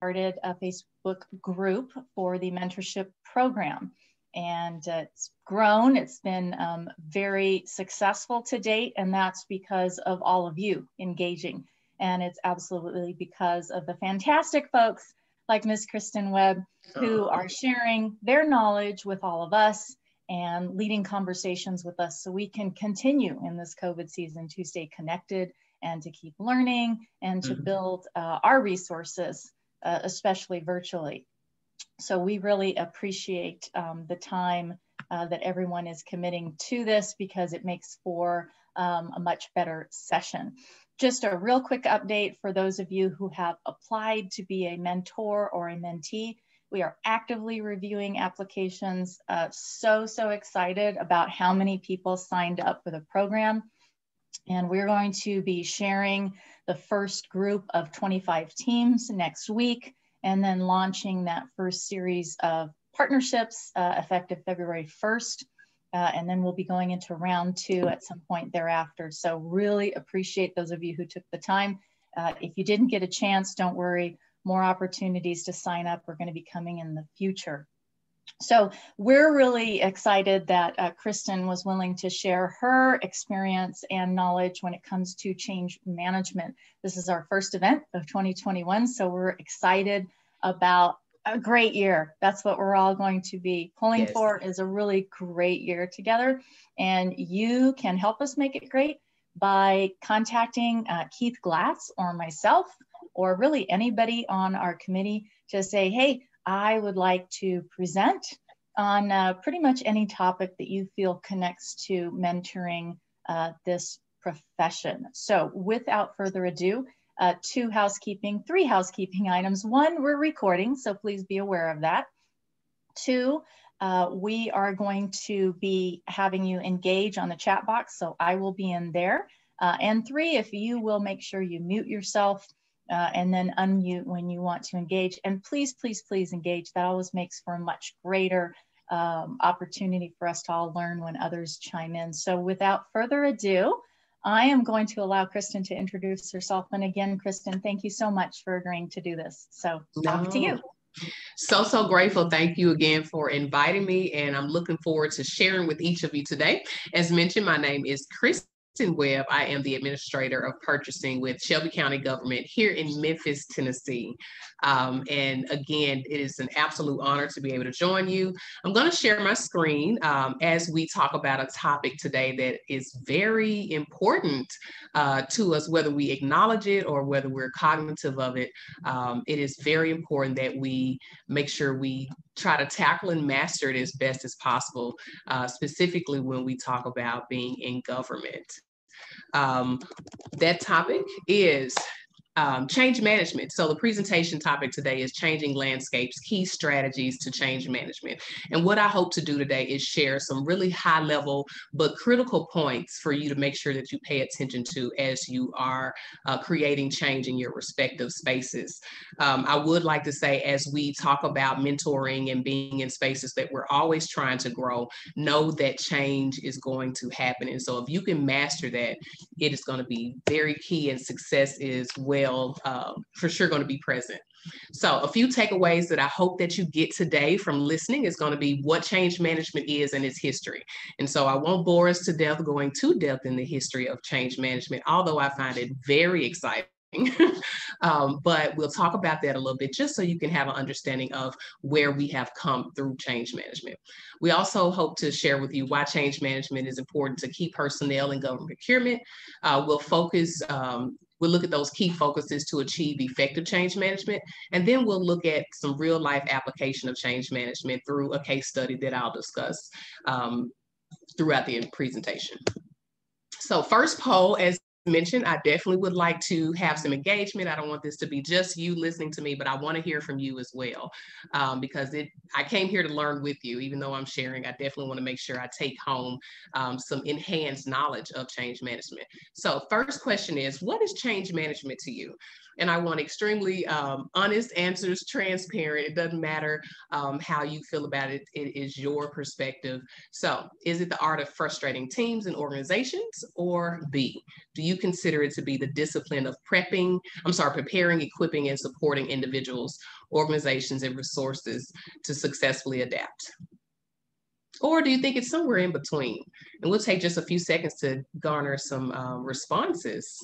started a Facebook group for the mentorship program. And it's grown. It's been very successful to date. And that's because of all of you engaging. And it's absolutely because of the fantastic folks like Ms. Christin Webb, who are sharing their knowledge with all of us and leading conversations with us so we can continue in this COVID season to stay connected and to keep learning and to build our resources, especially virtually. So we really appreciate the time that everyone is committing to this, because it makes for a much better session. Just a real quick update for those of you who have applied to be a mentor or a mentee. We are actively reviewing applications. So excited about how many people signed up for the program. And we're going to be sharing the first group of 25 teams next week, and then launching that first series of partnerships effective February 1st. And then we'll be going into round 2 at some point thereafter. So really appreciate those of you who took the time. If you didn't get a chance, don't worry. More opportunities to sign up are going to be coming in the future. So we're really excited that Christin was willing to share her experience and knowledge when it comes to change management. This is our first event of 2021, so we're excited about a great year. That's what we're all going to be pulling for, is a really great year together. And you can help us make it great by contacting Keith Glass or myself, or really anybody on our committee, to say, hey, I would like to present on pretty much any topic that you feel connects to mentoring this profession. So without further ado, 3 housekeeping items. 1, we're recording, so please be aware of that. 2, we are going to be having you engage on the chat box, so I will be in there. And 3, if you will make sure you mute yourself and then unmute when you want to engage. And please, please, please engage. That always makes for a much greater opportunity for us to all learn when others chime in. So without further ado, I am going to allow Christin to introduce herself. And again, Christin, thank you so much for agreeing to do this. So off to you. So grateful. Thank you again for inviting me. And I'm looking forward to sharing with each of you today. As mentioned, my name is Christin Webb. I am the Administrator of Purchasing with Shelby County Government here in Memphis, Tennessee. And again, it is an absolute honor to be able to join you. I'm going to share my screen as we talk about a topic today that is very important to us, whether we acknowledge it or whether we're cognitive of it. It is very important that we make sure we try to tackle and master it as best as possible, specifically when we talk about being in government. That topic is change management. So the presentation topic today is changing landscapes, key strategies to change management. And what I hope to do today is share some really high level but critical points for you to make sure that you pay attention to as you are creating change in your respective spaces. I would like to say, as we talk about mentoring and being in spaces that we're always trying to grow, know that change is going to happen. And so if you can master that, it is going to be very key, and success is for sure going to be present. So a few takeaways that I hope that you get today from listening is going to be what change management is and its history. And so I won't bore us to death going too depth in the history of change management, although I find it very exciting. But we'll talk about that a little bit, just so you can have an understanding of where we have come through change management. We also hope to share with you why change management is important to key personnel in government procurement. We'll look at those key focuses to achieve effective change management, and then we'll look at some real life application of change management through a case study that I'll discuss throughout the presentation. So first poll, as mentioned, I definitely would like to have some engagement. I don't want this to be just you listening to me, but I want to hear from you as well, because I came here to learn with you. Even though I'm sharing, I definitely want to make sure I take home some enhanced knowledge of change management. So first question is, what is change management to you? And I want extremely honest answers, transparent. It doesn't matter how you feel about it. It is your perspective. So is it the art of frustrating teams and organizations, or B, do you consider it to be the discipline of preparing, equipping, and supporting individuals, organizations, and resources to successfully adapt? Or do you think it's somewhere in between? And we'll take just a few seconds to garner some responses.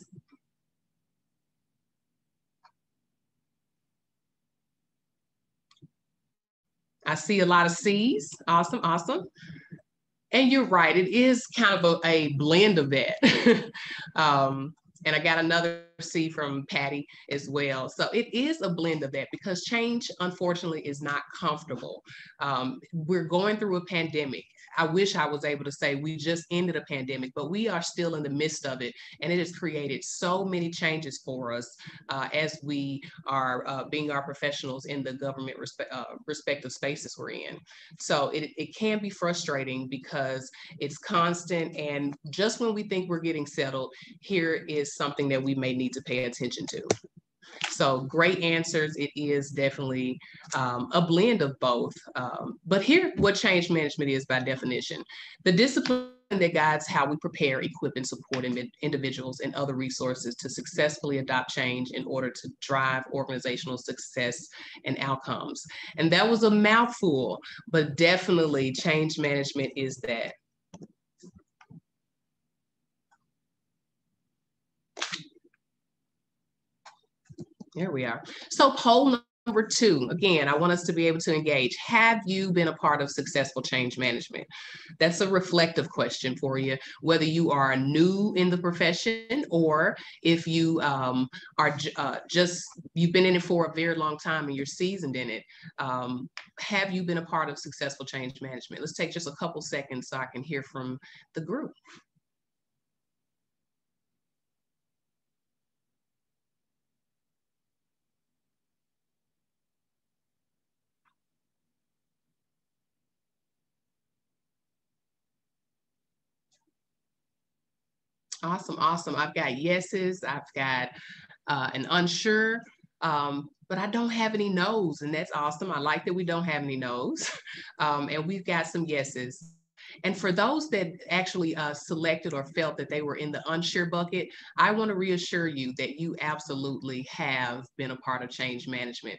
I see a lot of C's. Awesome, awesome. And you're right, it is kind of a blend of that. And I got another C from Patty as well. So it is a blend of that, because change, unfortunately, is not comfortable. We're going through a pandemic. I wish I was able to say we just ended a pandemic, but we are still in the midst of it. And it has created so many changes for us as we are being our professionals in the government respective spaces we're in. So it can be frustrating because it's constant. And just when we think we're getting settled, here is something that we may need to pay attention to. So great answers. It is definitely a blend of both. But here, what change management is by definition: the discipline that guides how we prepare, equip, and support individuals and other resources to successfully adopt change in order to drive organizational success and outcomes. And that was a mouthful, but definitely change management is that. There we are. So poll number 2, again, I want us to be able to engage. Have you been a part of successful change management? That's a reflective question for you, whether you are new in the profession or if you are you've been in it for a very long time and you're seasoned in it. Have you been a part of successful change management? Let's take just a couple seconds so I can hear from the group. Awesome, awesome. I've got yeses, I've got an unsure, but I don't have any no's, and that's awesome. I like that we don't have any no's, and we've got some yeses. And for those that actually selected or felt that they were in the unsure bucket, I want to reassure you that you absolutely have been a part of change management.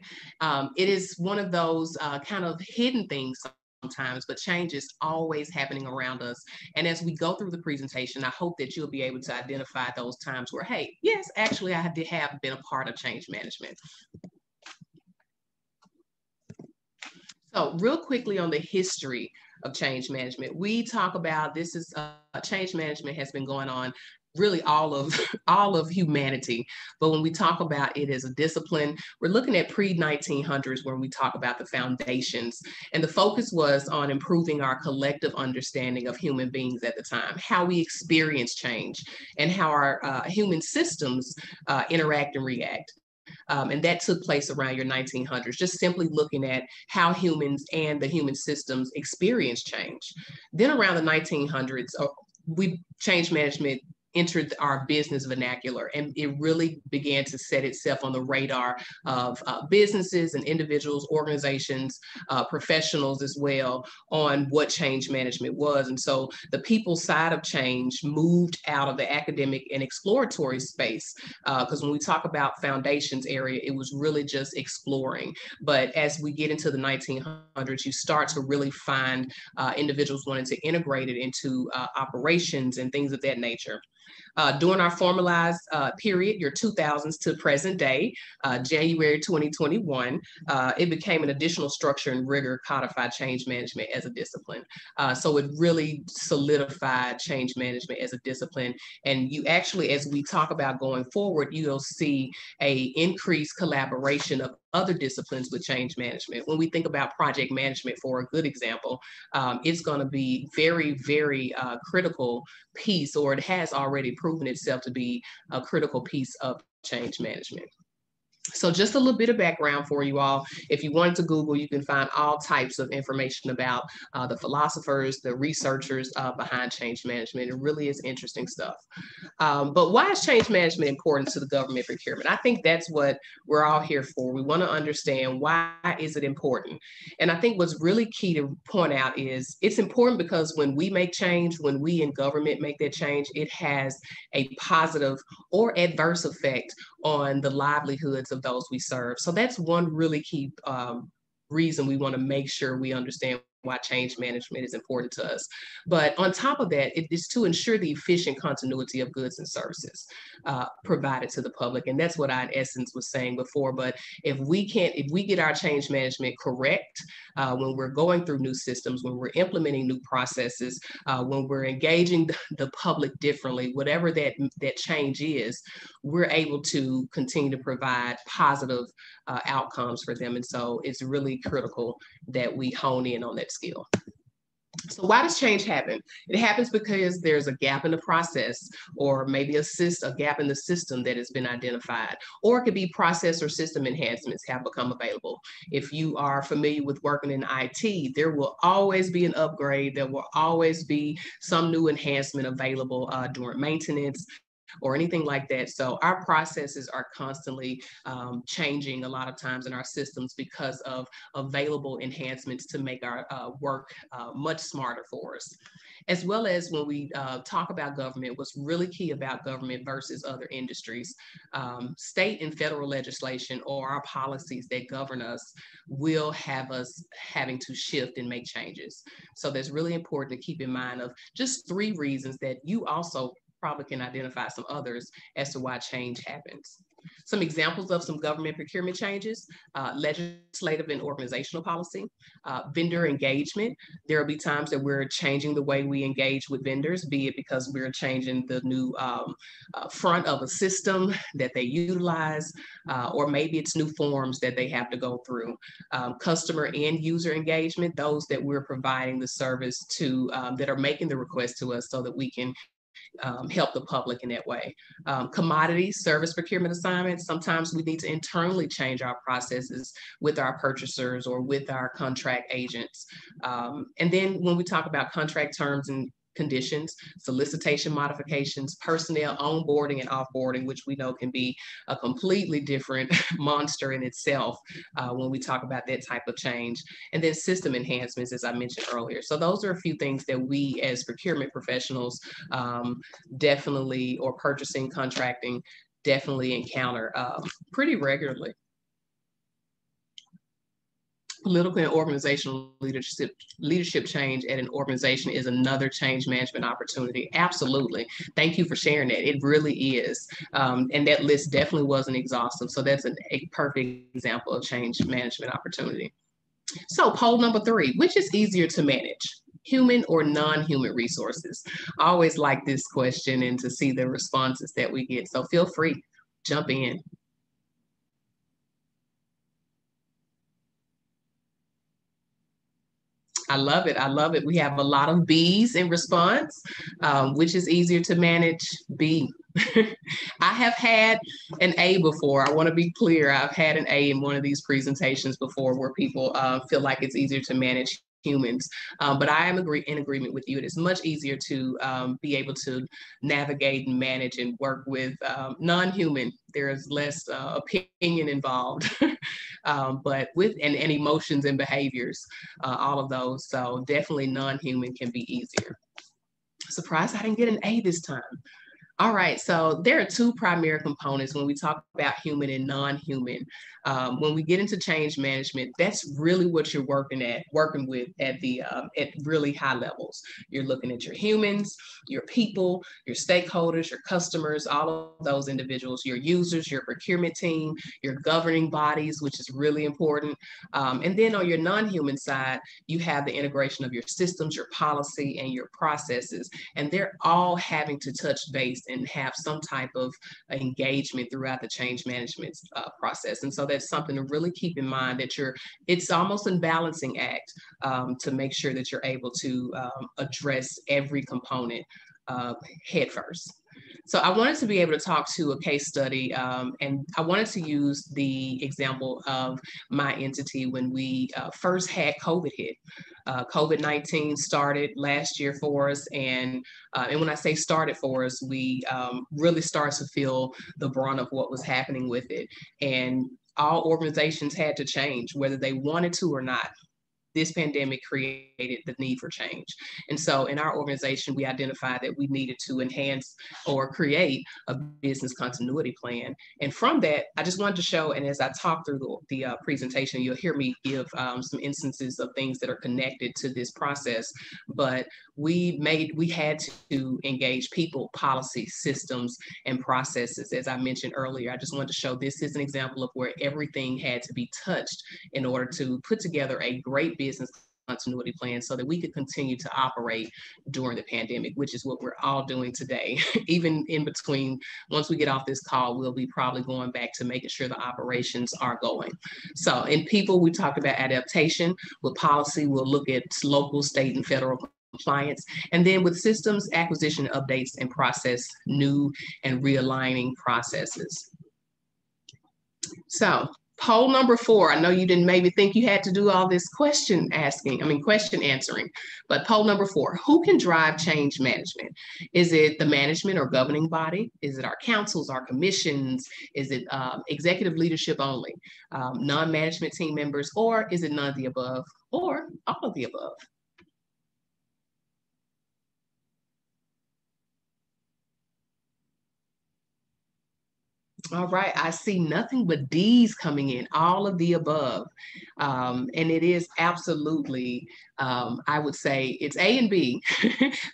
It is one of those kind of hidden things sometimes, but change is always happening around us. And as we go through the presentation, I hope that you'll be able to identify those times where, hey, yes, actually, I did have been a part of change management. So real quickly on the history of change management, we talk about this is change management has been going on really all of humanity. But when we talk about it as a discipline, we're looking at pre-1900s when we talk about the foundations. And the focus was on improving our collective understanding of human beings at the time, how we experience change, and how our human systems interact and react. And that took place around your 1900s, just simply looking at how humans and the human systems experience change. Then around the 1900s, change management entered our business vernacular, and it really began to set itself on the radar of businesses and individuals, organizations, professionals as well, on what change management was. And so the people side of change moved out of the academic and exploratory space, because when we talk about foundations area, it was really just exploring. But as we get into the 1900s, you start to really find individuals wanting to integrate it into operations and things of that nature. During our formalized period, your 2000s to present day, January 2021, it became an additional structure and rigor codified change management as a discipline. So it really solidified change management as a discipline. And you actually, as we talk about going forward, you'll see a increased collaboration of other disciplines with change management. When we think about project management, for a good example, it's going to be very, very critical piece, or it has already proven itself to be a critical piece of change management. So just a little bit of background for you all. If you wanted to Google, you can find all types of information about the philosophers, the researchers behind change management. It really is interesting stuff. But why is change management important to the government procurement? I think that's what we're all here for. We want to understand, why is it important? And I think what's really key to point out is it's important because when we make change, when we in government make that change, it has a positive or adverse effect on the livelihoods of those we serve. So that's one really key reason we want to make sure we understand why change management is important to us. But on top of that, it is to ensure the efficient continuity of goods and services provided to the public. And that's what I, in essence, was saying before. But if we get our change management correct, when we're going through new systems, when we're implementing new processes, when we're engaging the public differently, whatever that change is, we're able to continue to provide positive outcomes for them. And so it's really critical that we hone in on that skill. So why does change happen? It happens because there's a gap in the process, or maybe a gap in the system that has been identified, or it could be process or system enhancements have become available. If you are familiar with working in IT, there will always be an upgrade. There will always be some new enhancement available during maintenance or anything like that. So our processes are constantly changing a lot of times in our systems because of available enhancements to make our work much smarter for us. As well as when we talk about government, what's really key about government versus other industries, state and federal legislation or our policies that govern us will have us having to shift and make changes. So that's really important to keep in mind of just 3 reasons that you also probably can identify some others as to why change happens. Some examples of some government procurement changes: legislative and organizational policy, vendor engagement. There will be times that we're changing the way we engage with vendors, be it because we're changing the new front of a system that they utilize, or maybe it's new forms that they have to go through. Customer and user engagement, those that we're providing the service to, that are making the request to us so that we can help the public in that way. Commodity service procurement assignments, sometimes we need to internally change our processes with our purchasers or with our contract agents. And then when we talk about contract terms and conditions, solicitation modifications, personnel onboarding and offboarding, which we know can be a completely different monster in itself when we talk about that type of change. And then system enhancements, as I mentioned earlier. So those are a few things that we as procurement professionals definitely, or purchasing, contracting, definitely encounter pretty regularly. Political and organizational leadership change at an organization is another change management opportunity. Absolutely. Thank you for sharing that. It really is. And that list definitely wasn't exhaustive. So that's a perfect example of change management opportunity. So poll number 3, which is easier to manage, human or non-human resources? I always like this question and to see the responses that we get. So feel free, jump in. I love it. I love it. We have a lot of B's in response. Which is easier to manage? B. I have had an A before. I want to be clear. I've had an A in one of these presentations before where people feel like it's easier to manage humans. But I am in agreement with you. It is much easier to be able to navigate and manage and work with non-human. There is less opinion involved, but with and emotions and behaviors, all of those. So definitely non-human can be easier. Surprised I didn't get an A this time. All right, so there are 2 primary components when we talk about human and non-human. When we get into change management, that's really what you're working with at really high levels. You're looking at your humans, your people, your stakeholders, your customers, all of those individuals, your users, your procurement team, your governing bodies, which is really important. And then on your non-human side, you have the integration of your systems, your policy, and your processes, and they're all having to touch base and have some type of engagement throughout the change management process. And so that's something to really keep in mind, that it's almost a balancing act to make sure that you're able to address every component head first. So I wanted to be able to talk to a case study, and I wanted to use the example of my entity when we first had COVID hit. COVID-19 started last year for us, and when I say started for us, we really started to feel the brunt of what was happening with it. And all organizations had to change, whether they wanted to or not. This pandemic created the need for change. And so in our organization, we identified that we needed to enhance or create a business continuity plan. And from that, I just wanted to show, and as I talk through the presentation, you'll hear me give some instances of things that are connected to this process. But we had to engage people, policy, systems, and processes. As I mentioned earlier, I just wanted to show this is an example of where everything had to be touched in order to put together a great business continuity plan so that we could continue to operate during the pandemic, which is what we're all doing today. Even in between, once we get off this call, we'll be probably going back to making sure the operations are going. So in people, we talked about adaptation. With policy, we'll look at local, state, and federal compliance. And then with systems, acquisition, updates, and process, new and realigning processes. So poll number 4, I know you didn't maybe think you had to do all this question answering, but poll number 4, who can drive change management? Is it the management or governing body? Is it our councils, our commissions? Is it executive leadership only, non-management team members, or is it none of the above, or all of the above? All right, I see nothing but D's coming in, all of the above. And it is absolutely, I would say it's A and B.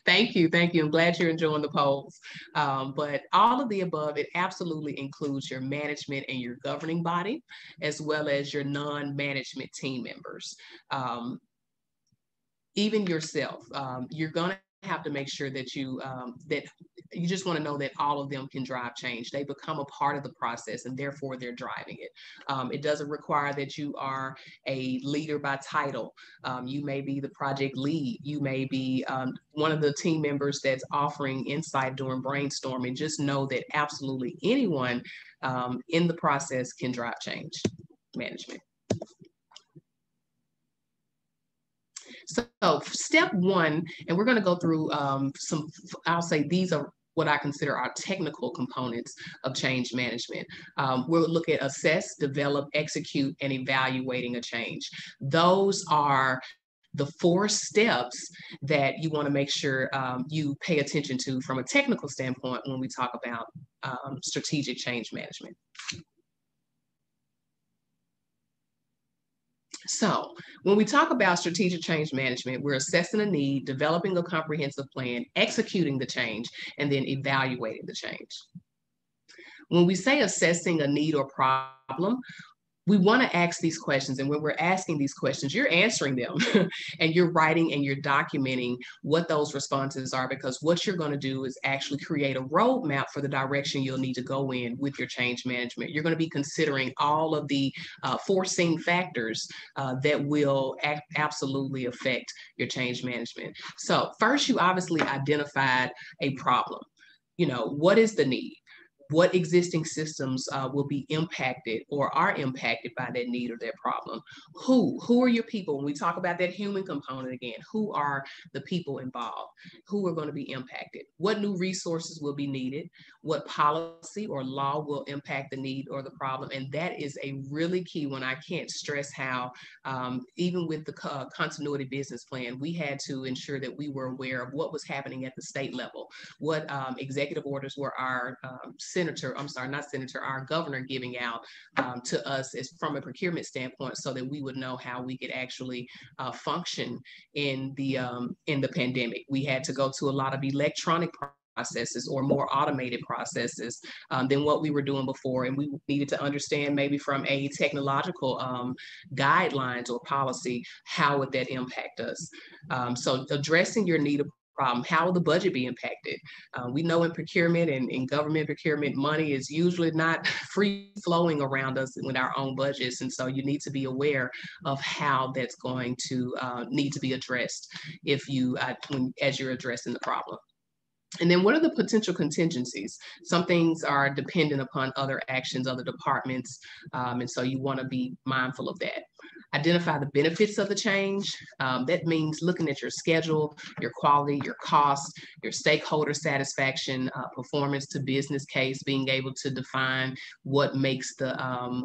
Thank you. I'm glad you're enjoying the polls. But all of the above, it absolutely includes your management and your governing body, as well as your non-management team members. Even yourself, you're gonna have to make sure that you just want to know that all of them can drive change. They become a part of the process, and therefore they're driving it. It doesn't require that you are a leader by title. You may be the project lead. You may be one of the team members that's offering insight during brainstorming. Just know that absolutely anyone in the process can drive change management. So step 1, and we're going to go through I'll say these are what I consider our technical components of change management. We'll look at assess, develop, execute, and evaluating a change. Those are the 4 steps that you want to make sure you pay attention to from a technical standpoint when we talk about strategic change management. So when we talk about strategic change management, we're assessing a need, developing a comprehensive plan, executing the change, and then evaluating the change. When we say assessing a need or problem, we want to ask these questions. And when we're asking these questions, you're answering them and you're writing and you're documenting what those responses are, because what you're going to do is actually create a roadmap for the direction you'll need to go in with your change management. You're going to be considering all of the foreseen factors that will absolutely affect your change management. So first, you obviously identified a problem. You know, what is the need? What existing systems will be impacted or are impacted by that need or that problem? Who are your people? When we talk about that human component again, who are the people involved? Who are going to be impacted? What new resources will be needed? What policy or law will impact the need or the problem? And that is a really key one. I can't stress how, even with the continuity business plan, we had to ensure that we were aware of what was happening at the state level, what executive orders were our our governor giving out to us as from a procurement standpoint, so that we would know how we could actually function in the pandemic. We had to go to a lot of electronic processes or more automated processes than what we were doing before. And we needed to understand maybe from a technological guidelines or policy, how would that impact us? So addressing your need of problem, how will the budget be impacted? We know in procurement and in government procurement, money is usually not free flowing around us with our own budgets. And so you need to be aware of how that's going to need to be addressed if you, as you're addressing the problem. And then what are the potential contingencies? Some things are dependent upon other actions, other departments. And so you want to be mindful of that. Identify the benefits of the change. That means looking at your schedule, your quality, your costs, your stakeholder satisfaction, performance to business case, being able to define what makes the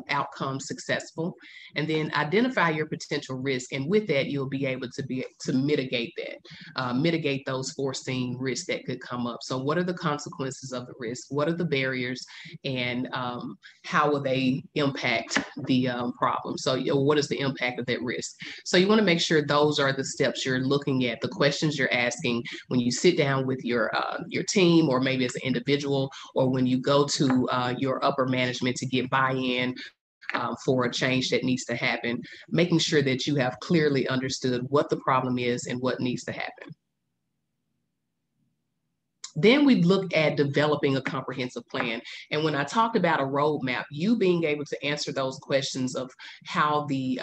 outcome successful. And then identify your potential risk. And with that, you'll be able to mitigate that, mitigate those foreseen risks that could come up. So what are the consequences of the risk? What are the barriers? And how will they impact the problem? So what is the impact of that risk? So you want to make sure those are the steps you're looking at, the questions you're asking when you sit down with your team, or maybe as an individual, or when you go to your upper management to get buy-in for a change that needs to happen, making sure that you have clearly understood what the problem is and what needs to happen. Then we look at developing a comprehensive plan. And when I talked about a roadmap, you being able to answer those questions of how the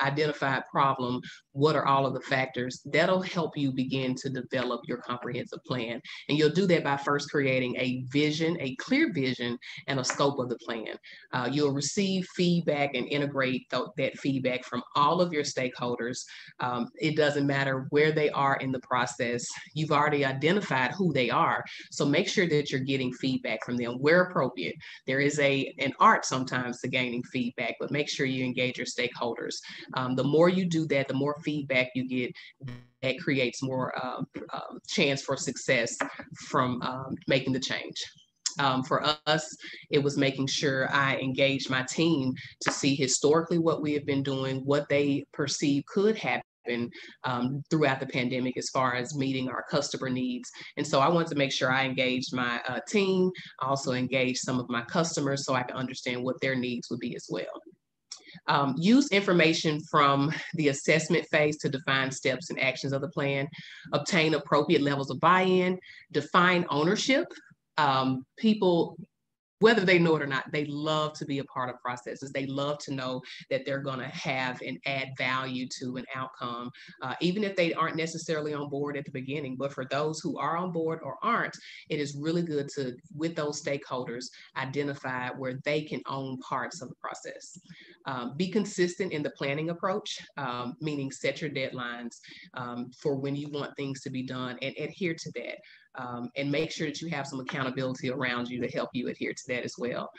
identified problem, what are all of the factors, that'll help you begin to develop your comprehensive plan. And you'll do that by first creating a vision, a clear vision, and a scope of the plan. You'll receive feedback and integrate that feedback from all of your stakeholders. It doesn't matter where they are in the process. You've already identified who they are. So make sure that you're getting feedback from them where appropriate. There is an art sometimes to gaining feedback, but make sure you engage your stakeholders. The more you do that, the more feedback you get, that creates more chance for success from making the change. For us, it was making sure I engaged my team to see historically what we have been doing, what they perceive could happen throughout the pandemic as far as meeting our customer needs. And so I wanted to make sure I engaged my team. I also engaged some of my customers so I can understand what their needs would be as well. Use information from the assessment phase to define steps and actions of the plan, obtain appropriate levels of buy-in, define ownership. People, whether they know it or not, they love to be a part of processes. They love to know that they're going to have and add value to an outcome, even if they aren't necessarily on board at the beginning. But for those who are on board or aren't, it is really good to, with those stakeholders, identify where they can own parts of the process. Be consistent in the planning approach, meaning set your deadlines for when you want things to be done and adhere to that. And make sure that you have some accountability around you to help you adhere to that as well.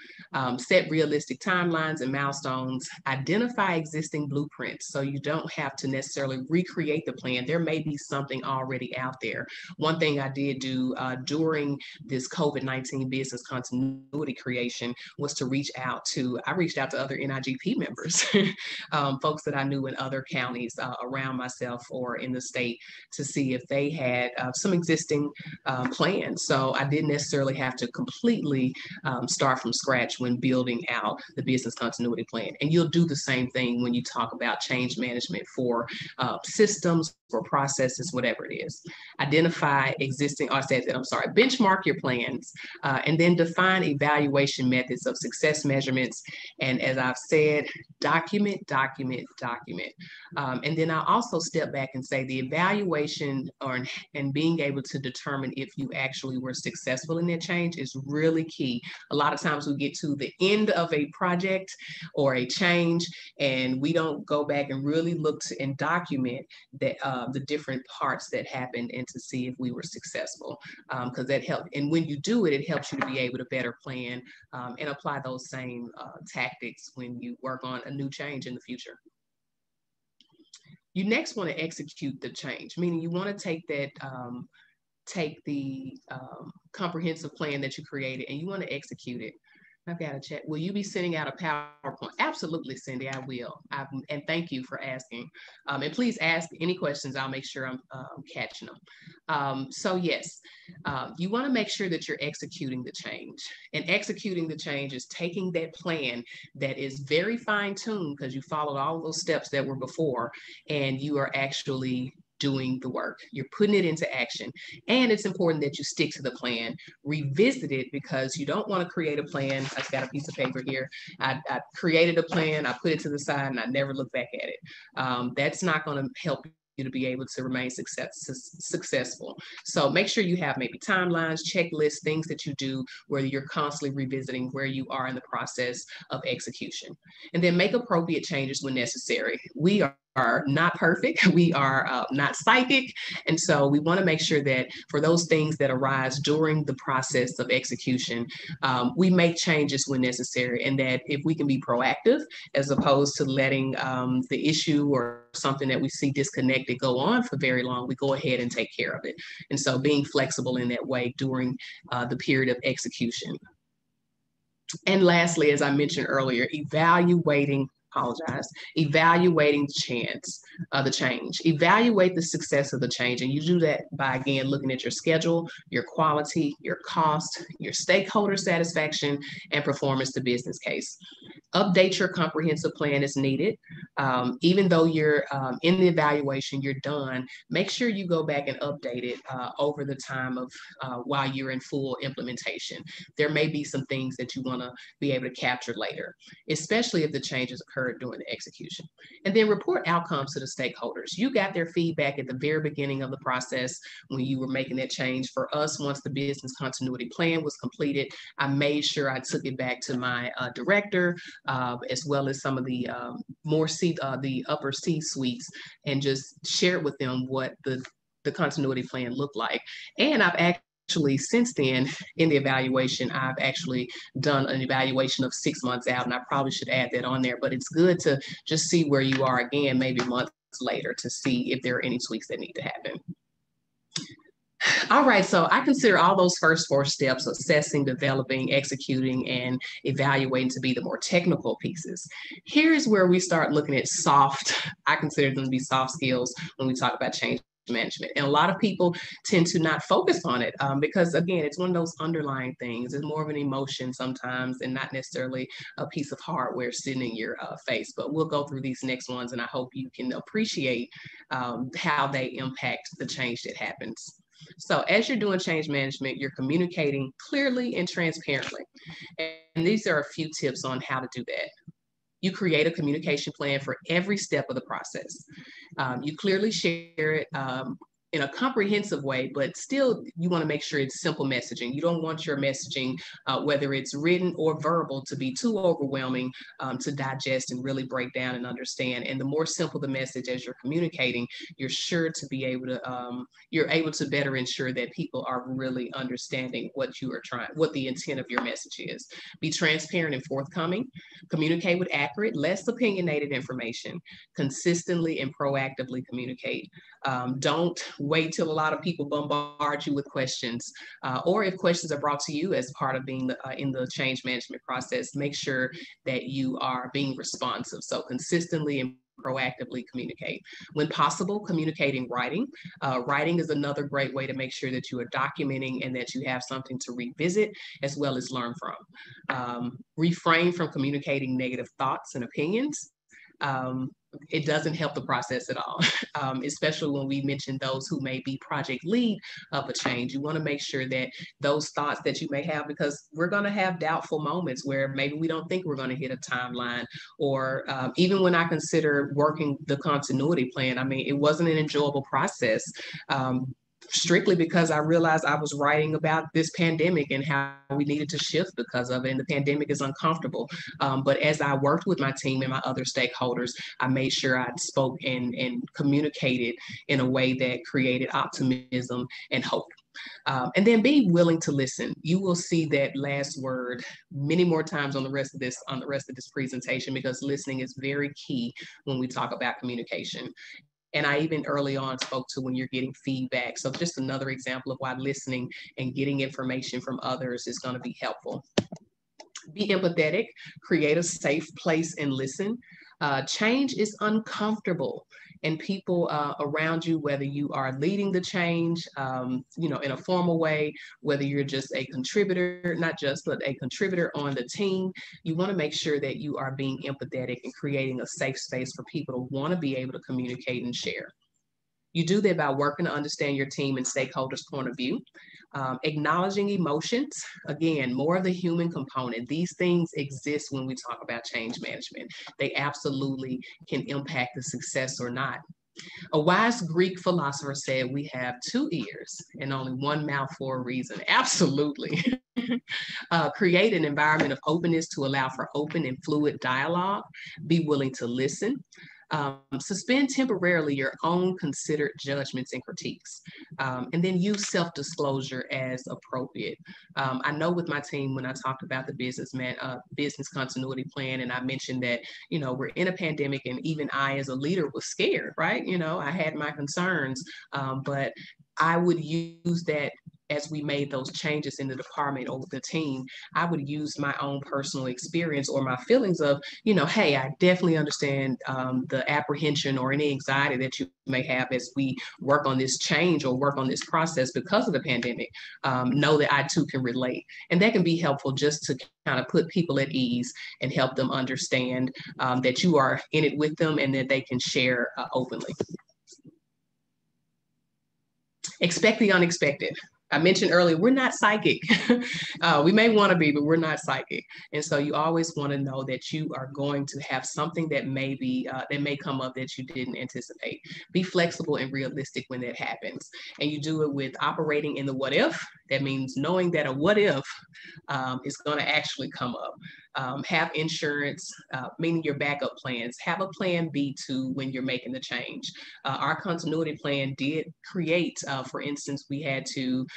Set realistic timelines and milestones. Identify existing blueprints so you don't have to necessarily recreate the plan. There may be something already out there. One thing I did do during this COVID-19 business continuity creation was to reach out to other NIGP members, folks that I knew in other counties around myself or in the state, to see if they had some existing plan. So I didn't necessarily have to completely start from scratch when building out the business continuity plan. And you'll do the same thing when you talk about change management for systems, for processes, whatever it is. Identify existing, benchmark your plans, and then define evaluation methods of success measurements. And as I've said, document. And then I'll also step back and say the evaluation and being able to determine if you actually were successful in that change is really key. A lot of times we get to the end of a project or a change and we don't go back and really look and document that the different parts that happened and to see if we were successful, because that helps. And when you do it, it helps you to be able to better plan and apply those same tactics when you work on a new change in the future. You next want to execute the change, meaning you want to take that take the comprehensive plan that you created and you want to execute it. I've got to check. Will you be sending out a PowerPoint? Absolutely, Cindy, I will. And thank you for asking. And please ask any questions. I'll make sure I'm catching them. So yes, you want to make sure that you're executing the change. And executing the change is taking that plan that is very fine-tuned because you followed all of those steps that were before, and you are actually doing the work. You're putting it into action. And it's important that you stick to the plan, revisit it, because you don't want to create a plan. I've got a piece of paper here. I created a plan, I put it to the side, and I never look back at it. That's not going to help to be able to remain successful. So make sure you have maybe timelines, checklists, things that you do where you're constantly revisiting where you are in the process of execution. And then make appropriate changes when necessary. We are not perfect. We are not psychic. And so we want to make sure that for those things that arise during the process of execution, we make changes when necessary, and that if we can be proactive as opposed to letting the issue or something that we see disconnected go on for very long, we go ahead and take care of it. And so being flexible in that way during the period of execution. And lastly, as I mentioned earlier, evaluating the change. Evaluate the success of the change. And you do that by, again, looking at your schedule, your quality, your cost, your stakeholder satisfaction, and performance to business case. Update your comprehensive plan as needed. Even though you're in the evaluation, you're done, make sure you go back and update it over the time of while you're in full implementation. There may be some things that you want to be able to capture later, especially if the changes occurred during the execution. And then report outcomes to the stakeholders. You got their feedback at the very beginning of the process when you were making that change. For us, once the business continuity plan was completed, I made sure I took it back to my director, as well as some of the the upper C-suites, and just shared with them what the continuity plan looked like. And I've actually, since then, in the evaluation, I've actually done an evaluation of 6 months out, and I probably should add that on there, but it's good to just see where you are again, maybe months later, to see if there are any tweaks that need to happen. All right, so I consider all those first 4 steps, assessing, developing, executing, and evaluating, to be the more technical pieces. Here's where we start looking at I consider them to be soft skills when we talk about change management. And a lot of people tend to not focus on it because, again, it's one of those underlying things. It's more of an emotion sometimes and not necessarily a piece of hardware sitting in your face. But we'll go through these next ones, and I hope you can appreciate how they impact the change that happens. So as you're doing change management, you're communicating clearly and transparently. And these are a few tips on how to do that. You create a communication plan for every step of the process. You clearly share it in a comprehensive way, but still you want to make sure it's simple messaging. You don't want your messaging, whether it's written or verbal, to be too overwhelming to digest and really break down and understand. And the more simple the message as you're communicating, you're sure to be able to, you're able to better ensure that people are really understanding what you are what the intent of your message is. Be transparent and forthcoming. Communicate with accurate, less opinionated information. Consistently and proactively communicate. Don't wait till a lot of people bombard you with questions, or if questions are brought to you as part of being in the change management process, make sure that you are being responsive. So consistently and proactively communicate. When possible, communicate in writing. Writing is another great way to make sure that you are documenting and that you have something to revisit as well as learn from. Refrain from communicating negative thoughts and opinions. It doesn't help the process at all, especially when we mention those who may be project lead of a change. You want to make sure that those thoughts that you may have, because we're going to have doubtful moments where maybe we don't think we're going to hit a timeline, or even when I consider working the continuity plan, I mean, it wasn't an enjoyable process. Strictly because I realized I was writing about this pandemic and how we needed to shift because of it. And the pandemic is uncomfortable. But as I worked with my team and my other stakeholders, I made sure I spoke and communicated in a way that created optimism and hope. And then be willing to listen. You will see that last word many more times on the rest of this presentation, because listening is very key when we talk about communication. And I even early on spoke to when you're getting feedback. So just another example of why listening and getting information from others is going to be helpful. Be empathetic, create a safe place and listen. Change is uncomfortable, and people around you, whether you are leading the change, in a formal way, whether you're just a contributor, not just, but a contributor on the team, you want to make sure that you are being empathetic and creating a safe space for people to want to be able to communicate and share. You do that by working to understand your team and stakeholders' point of view. Acknowledging emotions, again, more of the human component. These things exist when we talk about change management. They absolutely can impact the success or not A wise Greek philosopher said, we have two ears and only one mouth for a reason. Absolutely. Create an environment of openness to allow for open and fluid dialogue. Be willing to listen. Suspend temporarily your own considered judgments and critiques, and then use self-disclosure as appropriate. I know with my team, when I talked about the business continuity plan, and I mentioned that, we're in a pandemic, and even I as a leader was scared, right? I had my concerns, but I would use that as we made those changes in the department or the team. I would use my own personal experience or my feelings of, hey, I definitely understand the apprehension or any anxiety that you may have as we work on this change or work on this process because of the pandemic. Know that I too can relate. And that can be helpful just to kind of put people at ease and help them understand that you are in it with them and that they can share openly. Expect the unexpected. I mentioned earlier, we're not psychic. We may want to be, but we're not psychic. And so you always want to know that you are going to have something that may come up that you didn't anticipate. Be flexible and realistic when that happens. And you do it with operating in the what if. That means knowing that a what if is going to actually come up. Have insurance, meaning your backup plans. Have a plan B too when you're making the change. Our continuity plan did create, for instance, we had to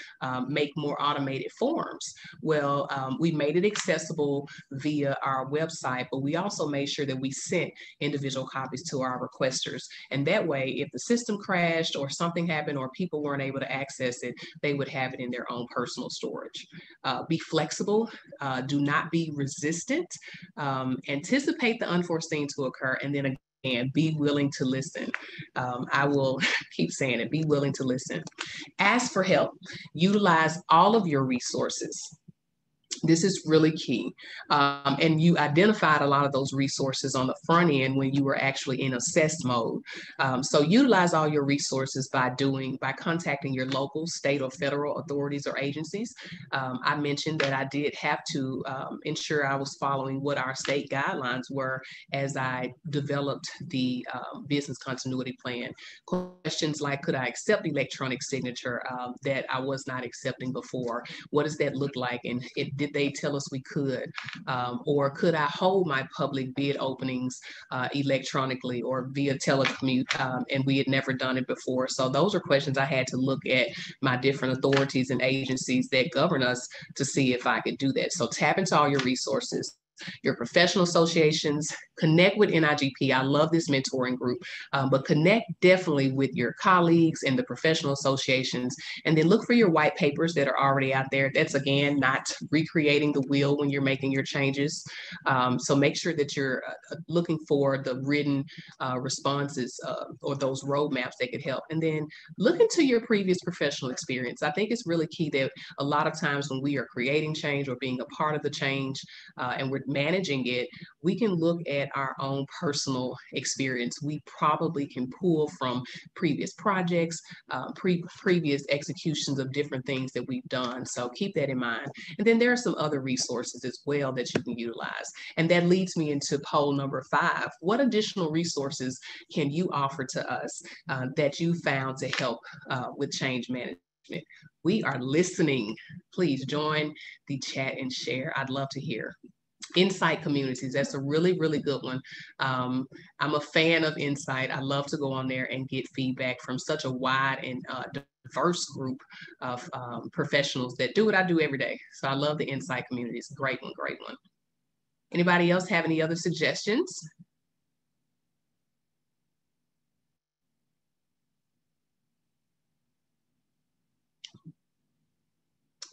make more automated forms. Well, we made it accessible via our website, but we also made sure that we sent individual copies to our requesters. And that way, if the system crashed or something happened or people weren't able to access it, they would have it in their own personal storage. Be flexible. Do not be resistant. Anticipate the unforeseen to occur, and then again, be willing to listen. I will keep saying it, be willing to listen. Ask for help. Utilize all of your resources. This is really key. And you identified a lot of those resources on the front end when you were actually in assess mode. So utilize all your resources by contacting your local, state, or federal authorities or agencies. I mentioned that I did have to ensure I was following what our state guidelines were as I developed the business continuity plan. Questions like, could I accept electronic signature that I was not accepting before? What does that look like? And did they tell us we could? Or could I hold my public bid openings electronically or via telecommute? And we had never done it before. So those are questions I had to look at my different authorities and agencies that govern us to see if I could do that. So tap into all your resources. Your professional associations, connect with NIGP. I love this mentoring group, but connect definitely with your colleagues and the professional associations, and then look for your white papers that are already out there. That's, again, not recreating the wheel when you're making your changes. So make sure that you're looking for the written responses or those roadmaps that could help. And then look into your previous professional experience. I think it's really key that a lot of times when we are creating change or being a part of the change and we're managing it, we can look at our own personal experience. We probably can pull from previous projects, previous executions of different things that we've done. So keep that in mind. And then there are some other resources as well that you can utilize. And that leads me into poll number 5. What additional resources can you offer to us that you found to help with change management? We are listening. Please join the chat and share. I'd love to hear. Insight communities, that's a really, really good one. I'm a fan of Insight. I love to go on there and get feedback from such a wide and diverse group of professionals that do what I do every day. So I love the Insight communities. Great one, great one. Anybody else have any other suggestions?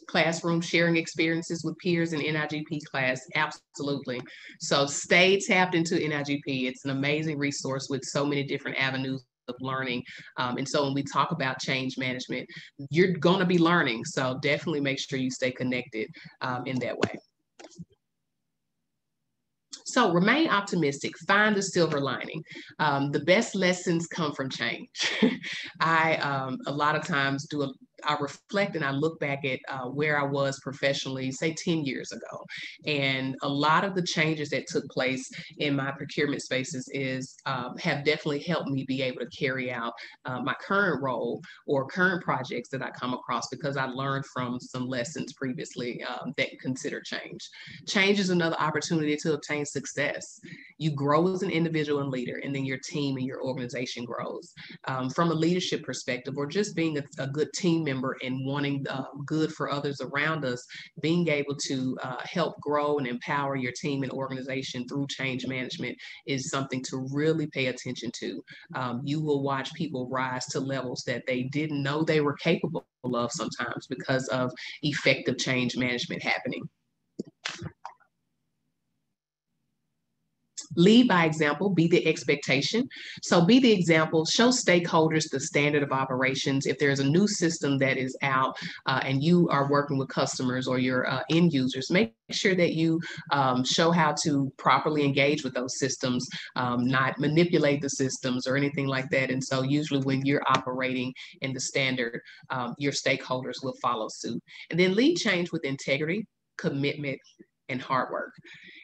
Classroom sharing experiences with peers in NIGP class, absolutely. So stay tapped into NIGP. It's an amazing resource with so many different avenues of learning. And so when we talk about change management, you're going to be learning. So definitely make sure you stay connected in that way. So remain optimistic, find the silver lining. The best lessons come from change. I, a lot of times, do I reflect and I look back at where I was professionally, say 10 years ago. And a lot of the changes that took place in my procurement spaces have definitely helped me be able to carry out my current role or current projects that I come across, because I learned from some lessons previously that consider change. Change is another opportunity to obtain success. You grow as an individual and leader, and then your team and your organization grows. From a leadership perspective, or just being a good team member and wanting good for others around us, being able to help grow and empower your team and organization through change management is something to really pay attention to. You will watch people rise to levels that they didn't know they were capable of sometimes because of effective change management happening. Lead by example, be the expectation. So be the example, show stakeholders the standard of operations. If there's a new system that is out and you are working with customers or your end users, make sure that you show how to properly engage with those systems, not manipulate the systems or anything like that. And so usually when you're operating in the standard, your stakeholders will follow suit. And then lead change with integrity, commitment, and hard work.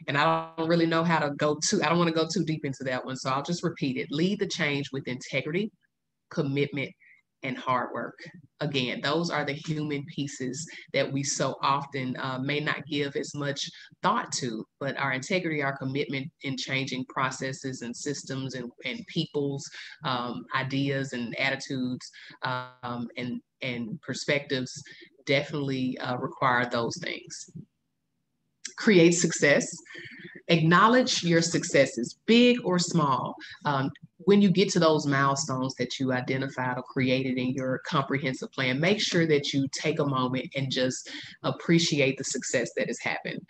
And I don't really know how to I don't want to go too deep into that one. So I'll just repeat it. Lead the change with integrity, commitment, and hard work. Again, those are the human pieces that we so often may not give as much thought to, but our integrity, our commitment in changing processes and systems and people's ideas and attitudes and perspectives definitely require those things. Create success. Acknowledge your successes, big or small. When you get to those milestones that you identified or created in your comprehensive plan, make sure that you take a moment and just appreciate the success that has happened.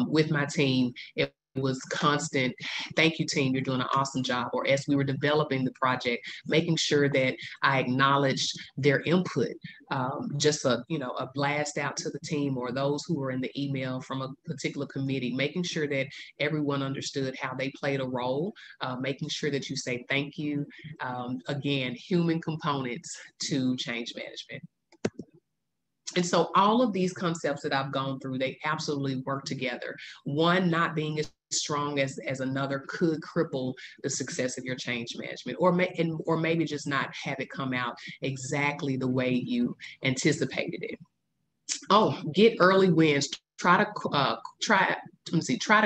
With my team, it was constant, thank you team, you're doing an awesome job. Or as we were developing the project, making sure that I acknowledged their input. Just a blast out to the team or those who were in the email from a particular committee, making sure that everyone understood how they played a role, making sure that you say thank you. Again, human components to change management. And so all of these concepts that I've gone through, they absolutely work together. One not being as strong as another could cripple the success of your change management, or maybe just not have it come out exactly the way you anticipated it. Oh, get early wins. Try to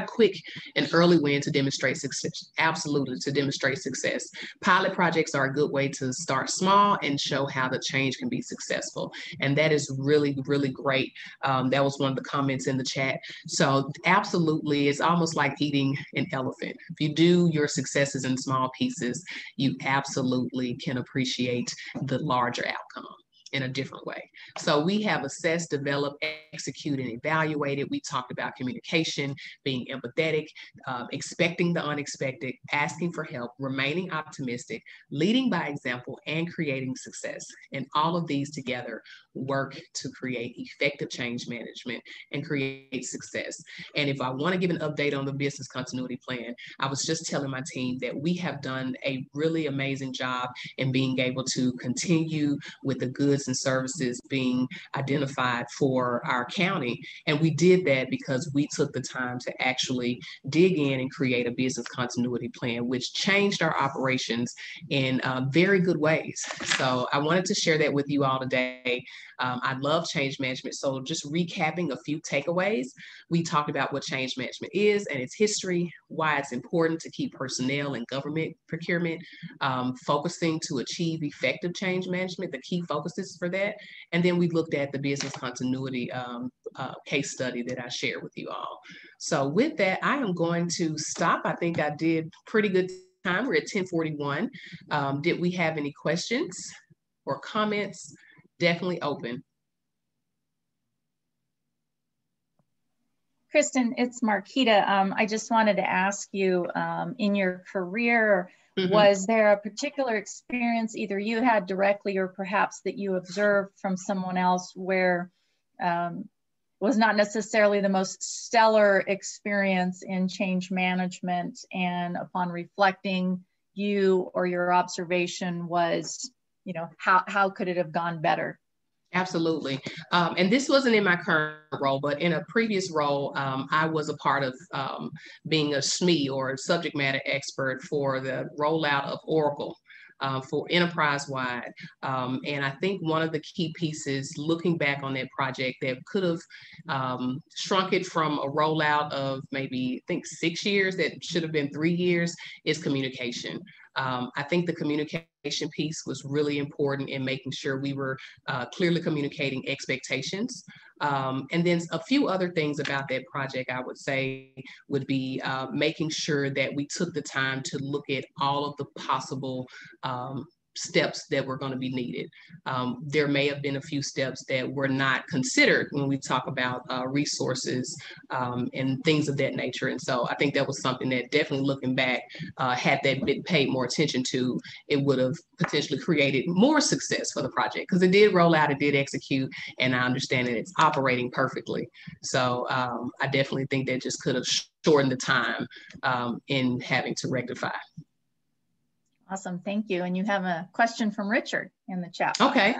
quick and early win to demonstrate success. Absolutely, to demonstrate success. Pilot projects are a good way to start small and show how the change can be successful. And that is really, really great. That was one of the comments in the chat. So absolutely, it's almost like eating an elephant. If you do your successes in small pieces, you absolutely can appreciate the larger outcome in a different way. So we have assessed, developed, executed, and evaluated. We talked about communication, being empathetic, expecting the unexpected, asking for help, remaining optimistic, leading by example, and creating success. And all of these together work to create effective change management and create success. And if I want to give an update on the business continuity plan, I was just telling my team that we have done a really amazing job in being able to continue with the goods and services being identified for our county. And we did that because we took the time to actually dig in and create a business continuity plan, which changed our operations in very good ways. So I wanted to share that with you all today. I love change management. So just recapping a few takeaways, we talked about what change management is and its history, why it's important to keep personnel and government procurement focusing to achieve effective change management, the key focuses for that. And then we looked at the business continuity case study that I shared with you all. So with that, I am going to stop. I think I did pretty good time. We're at 10:41. Did we have any questions or comments? Definitely open. Christin, it's Marquita. I just wanted to ask you, in your career, was there a particular experience either you had directly or perhaps that you observed from someone else where was not necessarily the most stellar experience in change management, and upon reflecting, you or your observation was, how could it have gone better? Absolutely. And this wasn't in my current role, but in a previous role, I was a part of being a SME, or subject matter expert, for the rollout of Oracle. For enterprise wide. And I think one of the key pieces, looking back on that project, that could have shrunk it from a rollout of maybe, I think, 6 years, that should have been 3 years, is communication. I think the communication piece was really important in making sure we were clearly communicating expectations. And then a few other things about that project I would say would be making sure that we took the time to look at all of the possible steps that were going to be needed. There may have been a few steps that were not considered when we talk about resources and things of that nature. And so I think that was something that, definitely looking back, had that been paid more attention to, it would have potentially created more success for the project, because it did roll out, it did execute, and I understand that it's operating perfectly. So I definitely think that just could have shortened the time in having to rectify. Awesome, thank you. And you have a question from Richard in the chat. Okay.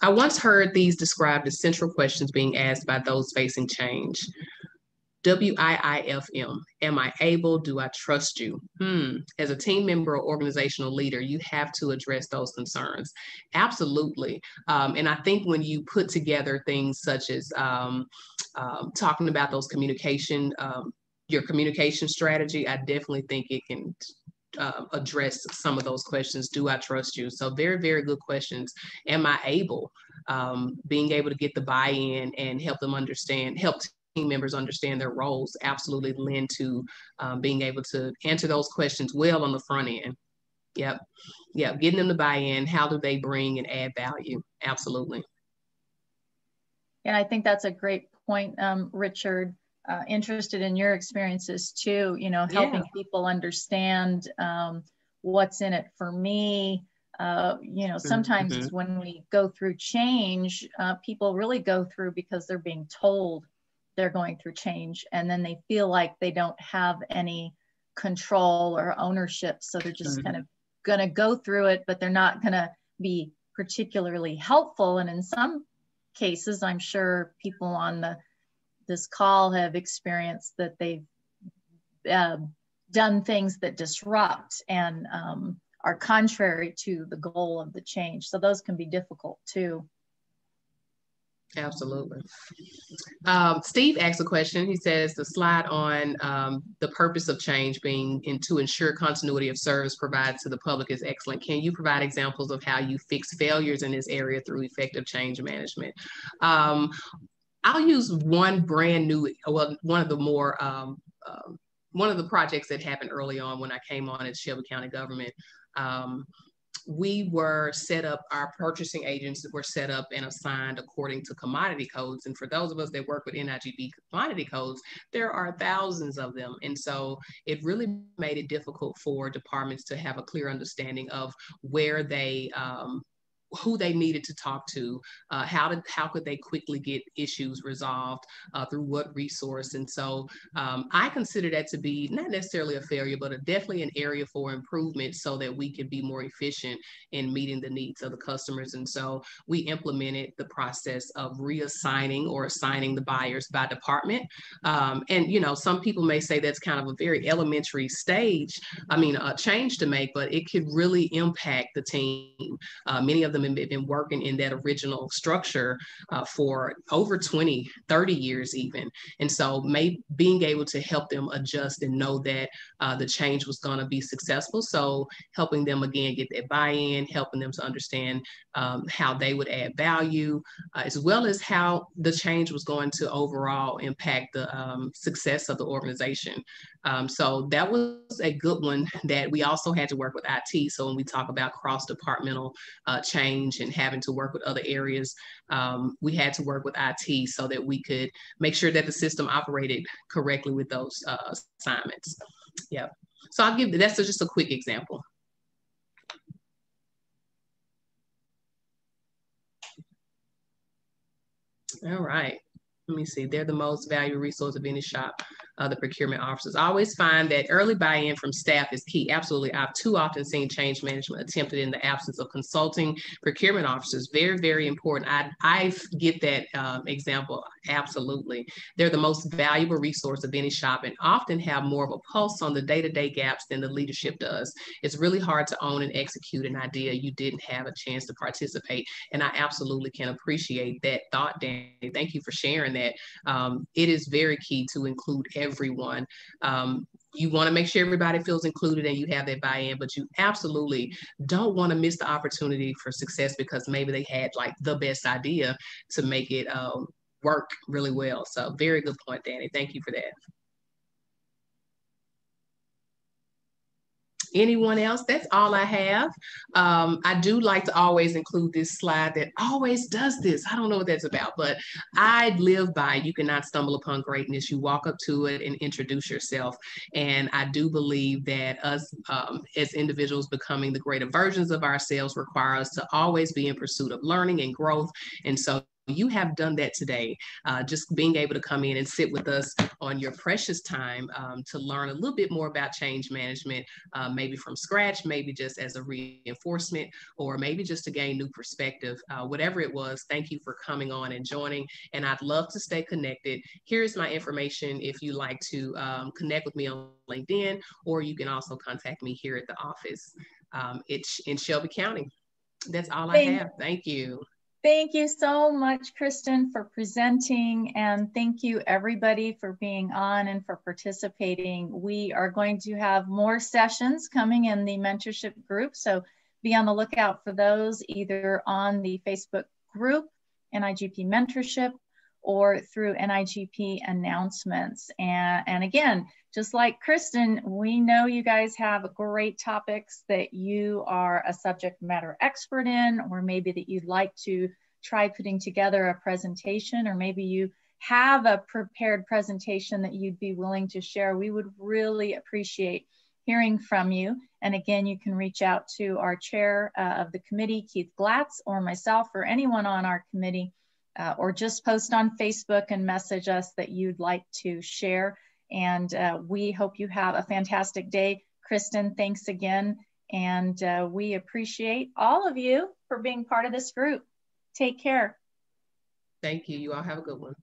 I once heard these described as central questions being asked by those facing change. WIIFM, am I able? Do I trust you? As a team member or organizational leader, you have to address those concerns. Absolutely. And I think when you put together things such as talking about those your communication strategy, I definitely think it can address some of those questions. Do I trust you? So very, very good questions. Am I able? Being able to get the buy-in and help team members understand their roles absolutely lend to being able to answer those questions well on the front end. Yep. Getting them to buy in. How do they bring and add value? Absolutely. And I think that's a great point, Richard. Interested in your experiences too, helping people understand what's in it for me. Sometimes when we go through change, people really go through because they're being told they're going through change, and then they feel like they don't have any control or ownership. So they're just kind of going to go through it, but they're not going to be particularly helpful. And in some cases, I'm sure people on this call have experienced that they've done things that disrupt and are contrary to the goal of the change. So those can be difficult too. Absolutely. Steve asks a question. He says the slide on the purpose of change being to ensure continuity of service provided to the public is excellent. Can you provide examples of how you fix failures in this area through effective change management? I'll use one one of the projects that happened early on when I came on at Shelby County government. We were set up, our purchasing agents were set up and assigned according to commodity codes. And for those of us that work with NIGB commodity codes, there are thousands of them. And so it really made it difficult for departments to have a clear understanding of where they, who they needed to talk to, how could they quickly get issues resolved, through what resource. And so I consider that to be not necessarily a failure, but definitely an area for improvement so that we can be more efficient in meeting the needs of the customers. And so we implemented the process of reassigning or assigning the buyers by department. And some people may say that's kind of a very elementary change to make, but it could really impact the team. Many of them have been working in that original structure for over 20, 30 years even. And so being able to help them adjust and know that the change was going to be successful. So helping them again get that buy-in, helping them to understand how they would add value, as well as how the change was going to overall impact the success of the organization. So that was a good one that we also had to work with IT. So when we talk about cross-departmental change and having to work with other areas, we had to work with IT so that we could make sure that the system operated correctly with those assignments. Yeah. So that's just a quick example. All right. Let me see. They're the most valuable resource of any shop. the procurement officers. I always find that early buy-in from staff is key. Absolutely. I've too often seen change management attempted in the absence of consulting procurement officers. Very, very important. I get that example. Absolutely. They're the most valuable resource of any shop and often have more of a pulse on the day-to-day gaps than the leadership does. It's really hard to own and execute an idea you didn't have a chance to participate. And I absolutely can appreciate that thought, Danny. Thank you for sharing that. It is very key to include everyone. You want to make sure everybody feels included and you have that buy-in, but you absolutely don't want to miss the opportunity for success because maybe they had like the best idea to make it work really well. So very good point, Danny. Thank you for that. Anyone else? That's all I have. I do like to always include this slide that always does this. I don't know what that's about, but I live by, you cannot stumble upon greatness. You walk up to it and introduce yourself. And I do believe that us as individuals becoming the greater versions of ourselves require us to always be in pursuit of learning and growth. And so you have done that today, just being able to come in and sit with us on your precious time to learn a little bit more about change management, maybe from scratch, maybe just as a reinforcement, or maybe just to gain new perspective. Whatever it was, thank you for coming on and joining. And I'd love to stay connected. Here's my information if you like to connect with me on LinkedIn, or you can also contact me here at the office. It's in Shelby County. That's all I have. Thank you. Thank you so much, Christin, for presenting, and thank you everybody for being on and for participating. We are going to have more sessions coming in the mentorship group, so be on the lookout for those either on the Facebook group, NIGP Mentorship, or through NIGP announcements. And again, just like Christin, we know you guys have great topics that you are a subject matter expert in, or maybe that you'd like to try putting together a presentation, or maybe you have a prepared presentation that you'd be willing to share. We would really appreciate hearing from you. And again, you can reach out to our chair of the committee, Keith Glatz, or myself, or anyone on our committee, or just post on Facebook and message us that you'd like to share. And we hope you have a fantastic day. Christin, thanks again. And we appreciate all of you for being part of this group. Take care. Thank you. You all have a good one.